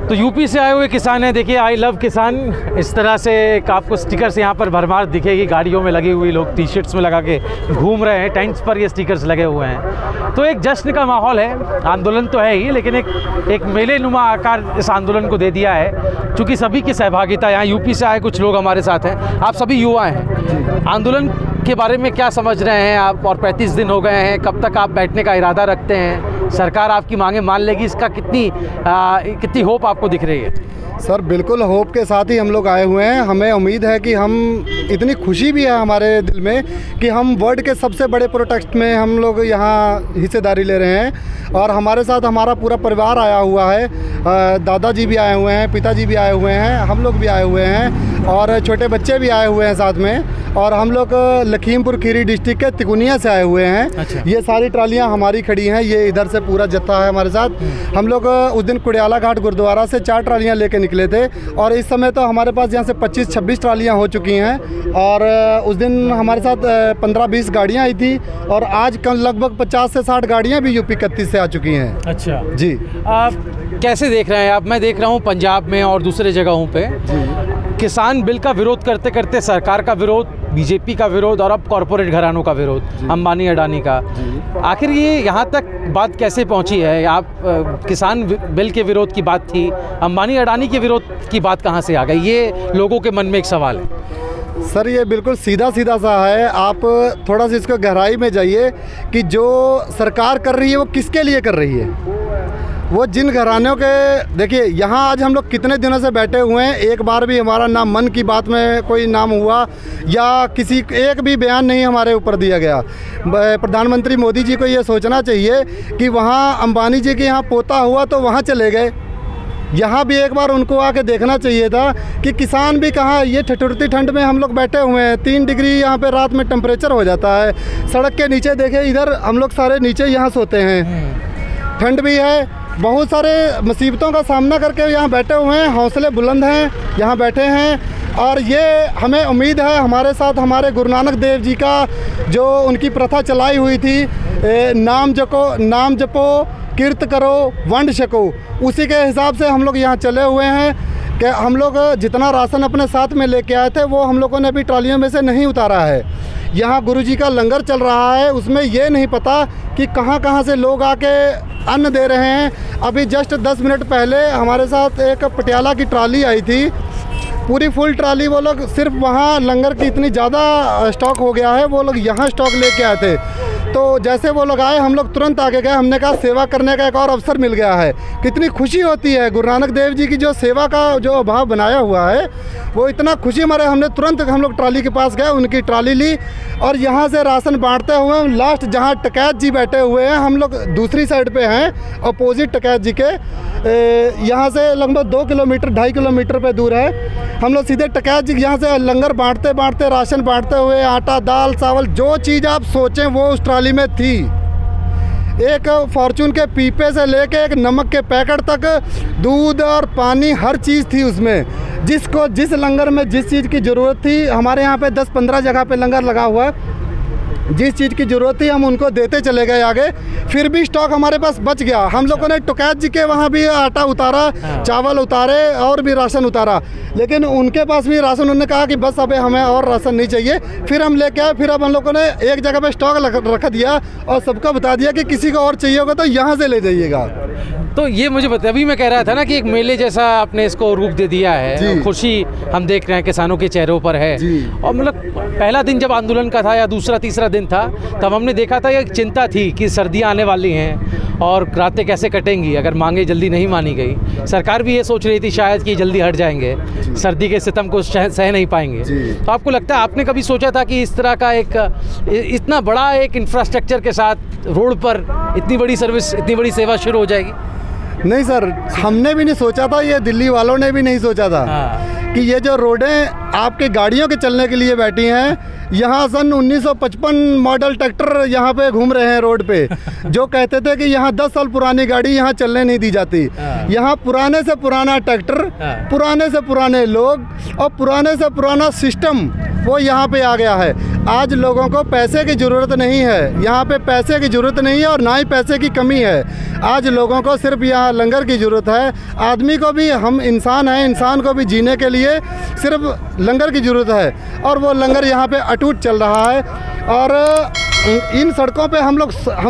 तो यूपी से आए हुए किसान हैं, देखिए आई लव किसान, इस तरह से आपको स्टिकर्स यहाँ पर भरमार दिखेगी, गाड़ियों में लगी हुई, लोग टी शर्ट्स में लगा के घूम रहे हैं, टेंट्स पर ये स्टिकर्स लगे हुए हैं। तो एक जश्न का माहौल है, आंदोलन तो है ही, लेकिन एक मेले नुमा आकार इस आंदोलन को दे दिया है, चूँकि सभी की सहभागिता, यहाँ यूपी से आए कुछ लोग हमारे साथ हैं, आप सभी युवा हैं, आंदोलन के बारे में क्या समझ रहे हैं आप? और 35 दिन हो गए हैं, कब तक आप बैठने का इरादा रखते हैं? सरकार आपकी मांगे मान लेगी, इसका कितनी होप आपको दिख रही है? सर बिल्कुल होप के साथ ही हम लोग आए हुए हैं। हमें उम्मीद है कि हम, इतनी खुशी भी है हमारे दिल में कि हम वर्ल्ड के सबसे बड़े प्रोटेस्ट में हम लोग यहाँ हिस्सेदारी ले रहे हैं और हमारे साथ हमारा पूरा परिवार आया हुआ है। दादाजी भी आए हुए हैं, पिताजी भी आए हुए हैं, हम लोग भी आए हुए हैं और छोटे बच्चे भी आए हुए हैं साथ में। और हम लोग लखीमपुर खीरी डिस्ट्रिक्ट के तिकुनिया से आए हुए हैं। अच्छा। ये सारी ट्रालियाँ हमारी खड़ी हैं, ये इधर से पूरा जत्था है हमारे साथ। हम लोग उस दिन कुड़ियाला घाट गुरुद्वारा से 4 ट्रालियाँ लेके निकले थे और इस समय तो हमारे पास यहाँ से 25-26 ट्रालियाँ हो चुकी हैं। और उस दिन हमारे साथ 15-20 गाड़ियाँ आई थी और आज कल लगभग 50 से 60 गाड़ियाँ भी यूपी 31 से आ चुकी हैं। अच्छा जी, आप कैसे देख रहे हैं? आप, मैं देख रहा हूँ पंजाब में और दूसरे जगहों पे किसान बिल का विरोध करते करते सरकार का विरोध, बीजेपी का विरोध और अब कॉरपोरेट घरानों का विरोध, अंबानी अडानी का। आखिर ये यहाँ तक बात कैसे पहुँची है? आप किसान बिल के विरोध की बात थी, अंबानी अडानी के विरोध की बात कहाँ से आ गई? ये लोगों के मन में एक सवाल है। सर ये बिल्कुल सीधा सीधा सा है, आप थोड़ा सा इसको गहराई में जाइए कि जो सरकार कर रही है वो किसके लिए कर रही है। वो जिन घरानों के, देखिए यहाँ आज हम लोग कितने दिनों से बैठे हुए हैं, एक बार भी हमारा नाम मन की बात में कोई नाम हुआ या किसी एक भी बयान नहीं हमारे ऊपर दिया गया। प्रधानमंत्री मोदी जी को ये सोचना चाहिए कि वहाँ अंबानी जी के यहाँ पोता हुआ तो वहाँ चले गए, यहाँ भी एक बार उनको आके देखना चाहिए था कि किसान भी कहाँ, ये ठिठुरती ठंड में हम लोग बैठे हुए हैं, 3 डिग्री यहाँ पे रात में टेम्परेचर हो जाता है। सड़क के नीचे देखे, इधर हम लोग सारे नीचे यहाँ सोते हैं, ठंड भी है, बहुत सारे मुसीबतों का सामना करके यहाँ बैठे हुए हैं, हौसले बुलंद हैं, यहाँ बैठे हैं। और ये हमें उम्मीद है हमारे साथ हमारे गुरु नानक देव जी का जो उनकी प्रथा चलाई हुई थी, नाम जपो कीर्त करो वंड छको, उसी के हिसाब से हम लोग यहाँ चले हुए हैं कि हम लोग जितना राशन अपने साथ में लेके आए थे वो हम लोगों ने अभी ट्रालियों में से नहीं उतारा है। यहाँ गुरुजी का लंगर चल रहा है, उसमें ये नहीं पता कि कहाँ कहाँ से लोग आके अन्न दे रहे हैं। अभी जस्ट 10 मिनट पहले हमारे साथ एक पटियाला की ट्राली आई थी, पूरी फुल ट्राली, वो लोग सिर्फ वहाँ लंगर की इतनी ज़्यादा स्टॉक हो गया है, वो लोग यहाँ स्टॉक लेके आए थे। तो जैसे वो लोग आए हम लोग तुरंत आगे गए, हमने कहा सेवा करने का एक और अवसर मिल गया है। कितनी खुशी होती है, गुरु नानक देव जी की जो सेवा का जो भाव बनाया हुआ है वो इतना खुशी हमारे, हमने तुरंत हम लोग ट्राली के पास गए, उनकी ट्राली ली और यहाँ से राशन बांटते हुए लास्ट जहाँ टकैत जी बैठे हुए हैं, हम लोग दूसरी साइड पे हैं अपोजिट टकैत जी के, यहाँ से लगभग 2 किलोमीटर 2.5 किलोमीटर पे दूर है। हम लोग सीधे टकैत जी यहाँ से लंगर बांटते बांटते, राशन बांटते हुए, आटा दाल चावल जो चीज़ आप सोचें वो उस ट्राली में थी। एक फॉर्चून के पीपे से लेके एक नमक के पैकेट तक, दूध और पानी, हर चीज़ थी उसमें। जिसको जिस लंगर में जिस चीज़ की ज़रूरत थी, हमारे यहाँ पे 10-15 जगह पे लंगर लगा हुआ है, जिस चीज़ की ज़रूरत थी हम उनको देते चले गए आगे, फिर भी स्टॉक हमारे पास बच गया। हम लोगों ने टुकैत जी के वहाँ भी आटा उतारा, चावल उतारे और भी राशन उतारा, लेकिन उनके पास भी राशन, उन्होंने कहा कि बस अबे हमें और राशन नहीं चाहिए। फिर हम लेके आए, फिर अब हम लोगों ने एक जगह पे स्टॉक रख दिया और सबको बता दिया कि किसी को और चाहिए होगा तो यहाँ से ले जाइएगा। तो ये मुझे बता, अभी मैं कह रहा था ना कि एक मेले जैसा आपने इसको रूप दे दिया है, खुशी हम देख रहे हैं किसानों के चेहरों पर है। और मतलब पहला दिन जब आंदोलन का था या दूसरा तीसरा दिन था, तब हमने देखा था एक चिंता थी कि सर्दियां आने वाली हैं और रातें कैसे कटेंगी अगर मांगे जल्दी नहीं मानी गई। सरकार भी ये सोच रही थी शायद कि जल्दी हट जाएंगे, सर्दी के सितम को सह नहीं पाएंगे। तो आपको लगता है, आपने कभी सोचा था कि इस तरह का एक इतना बड़ा एक इंफ्रास्ट्रक्चर के साथ रोड पर इतनी बड़ी सर्विस, इतनी बड़ी सेवा शुरू हो जाएगी? नहीं सर, हमने भी नहीं सोचा था, ये दिल्ली वालों ने भी नहीं सोचा था कि ये जो रोडें आपके गाड़ियों के चलने के लिए बैठी हैं। यहाँ सन 1955 मॉडल ट्रैक्टर यहाँ पे घूम रहे हैं रोड पे, जो कहते थे कि यहाँ 10 साल पुरानी गाड़ी यहाँ चलने नहीं दी जाती। यहाँ पुराने से पुराना ट्रैक्टर, पुराने से पुराने लोग और पुराने से पुराना सिस्टम वो यहाँ पे आ गया है। आज लोगों को पैसे की ज़रूरत नहीं है, यहाँ पे पैसे की ज़रूरत नहीं है और ना ही पैसे की कमी है। आज लोगों को सिर्फ यहाँ लंगर की ज़रूरत है। आदमी को भी, हम इंसान हैं, इंसान को भी जीने के लिए सिर्फ लंगर की ज़रूरत है और वो लंगर यहाँ पे अटूट चल रहा है। और इन सड़कों पे हम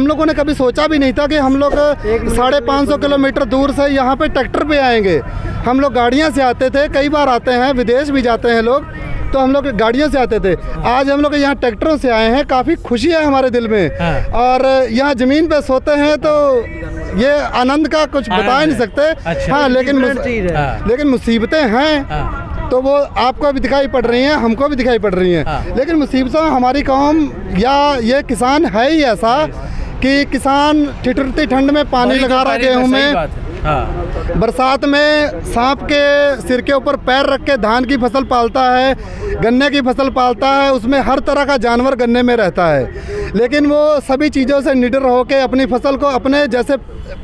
लोगों ने कभी सोचा भी नहीं था कि हम लोग 550 किलोमीटर दूर से यहाँ पे ट्रैक्टर पे आएंगे। हम लोग गाड़ियाँ से आते थे, कई बार आते हैं, विदेश भी जाते हैं लोग, तो हम लोग गाड़ियों से आते थे। आज हम लोग यहाँ ट्रैक्टरों से आए हैं, काफ़ी खुशी है हमारे दिल में। और यहाँ ज़मीन पे सोते हैं तो ये आनंद का कुछ बता नहीं सकते। अच्छा। हाँ, लेकिन मुसीबतें हैं तो वो आपको भी दिखाई पड़ रही हैं, हमको भी दिखाई पड़ रही हैं। लेकिन मुसीबतें हमारी कौम या ये किसान है ही ऐसा कि किसान ठिठुरती ठंड में पानी लगा रहा है गेहूँ में, बरसात में सांप के सिर के ऊपर पैर रख के धान की फसल पालता है, गन्ने की फसल पालता है, उसमें हर तरह का जानवर गन्ने में रहता है। लेकिन वो सभी चीज़ों से निडर होकर अपनी फसल को अपने जैसे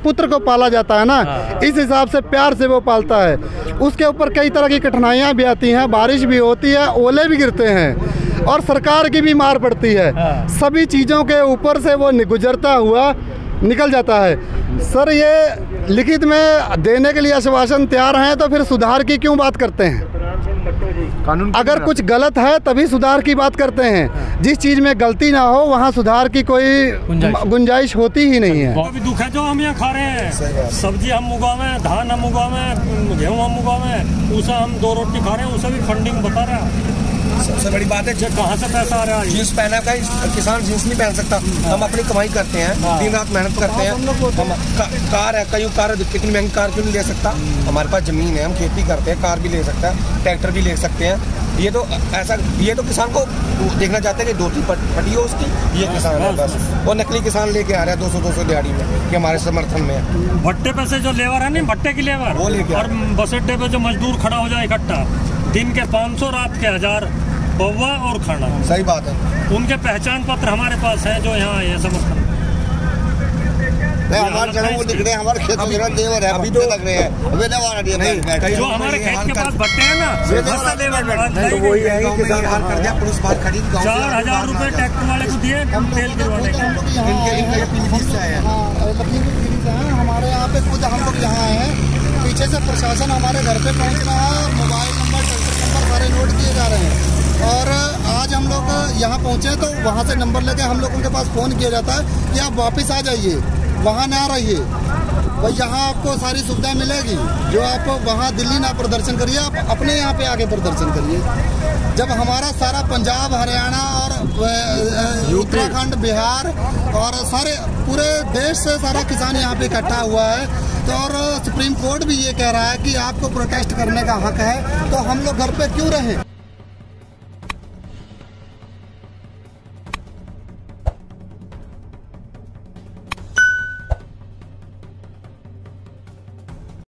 पुत्र को पाला जाता है ना, इस हिसाब से प्यार से वो पालता है। उसके ऊपर कई तरह की कठिनाइयाँ भी आती हैं, बारिश भी होती है, ओले भी गिरते हैं और सरकार की भी मार पड़ती है। सभी चीज़ों के ऊपर से वो गुजरता हुआ निकल जाता है। सर, ये लिखित में देने के लिए आश्वासन तैयार हैं तो फिर सुधार की क्यों बात करते हैं? कानून अगर कुछ गलत है तभी सुधार की बात करते हैं। जिस चीज़ में गलती ना हो वहाँ सुधार की कोई गुंजाइश होती ही नहीं है। अभी दुख है जो हम यहाँ खा रहे हैं, सब्जी हम उगावे, धान हम उगावे, गेहूँ हम उगावे, उसे हम 2 रोटी खा रहे हैं, उसे भी फंडिंग बता रहे हैं। सबसे बड़ी बात है कहाँ से पैसा आ रहा है? जींस पहना का किसान जींस नहीं पहन सकता। हम अपनी कमाई करते हैं, दिन रात मेहनत करते हैं। हम कार है, कई कार, कितनी महंगी कार क्यों नहीं ले सकता? हमारे पास जमीन है, हम खेती करते हैं, कार भी ले सकता है, ट्रैक्टर भी ले सकते हैं। ये तो ऐसा, ये तो किसान को देखना चाहते हैं कि 2-3 पटी हो उसकी, ये किसान है बस। वो नकली किसान लेके आ रहा है 200-200 दिहाड़ी में कि हमारे समर्थन में है। भट्टे पे से जो लेबर है नहीं, भट्टे की लेबर, वो लेके, और बस अड्डे पे जो मजदूर खड़ा हो जाए इकट्ठा, दिन के 500, रात के 1000, बउआ और खाना। सही बात है। उनके पहचान पत्र हमारे पास है जो यहाँ ये समर्थन हमारे जगह वो दिख रहे हैं, हमारे खेत में देवर है, अभी तो लग रहे हैं, जो हमारे खेत के पास भट्टे हैं ना, वही है कि किसान हाल कर दिया, पुलिस बाहर खड़ी 4000 रुपए ट्रैक्टर वाले को दिए तेल गिरवाने के। हमारे यहाँ पे खुद हम लोग यहाँ आए हैं, पीछे से प्रशासन हमारे घर पे पहुँच रहा है, मोबाइल नंबर, ट्रैक्टर नंबर सारे नोट किए जा रहे हैं। और आज हम लोग यहाँ पहुँचे तो वहाँ से नंबर लेके हम लोग उनके पास फ़ोन किया जाता है कि आप वापस आ जाइए, वहाँ ना रहिए, भाई यहाँ आपको सारी सुविधा मिलेगी। जो आप वहाँ दिल्ली ना प्रदर्शन करिए, आप अपने यहाँ पे आके प्रदर्शन करिए। जब हमारा सारा पंजाब, हरियाणा और उत्तराखंड, बिहार और सारे पूरे देश से सारा किसान यहाँ पे इकट्ठा हुआ है, तो और सुप्रीम कोर्ट भी ये कह रहा है कि आपको प्रोटेस्ट करने का हक है, तो हम लोग घर पे क्यों रहें?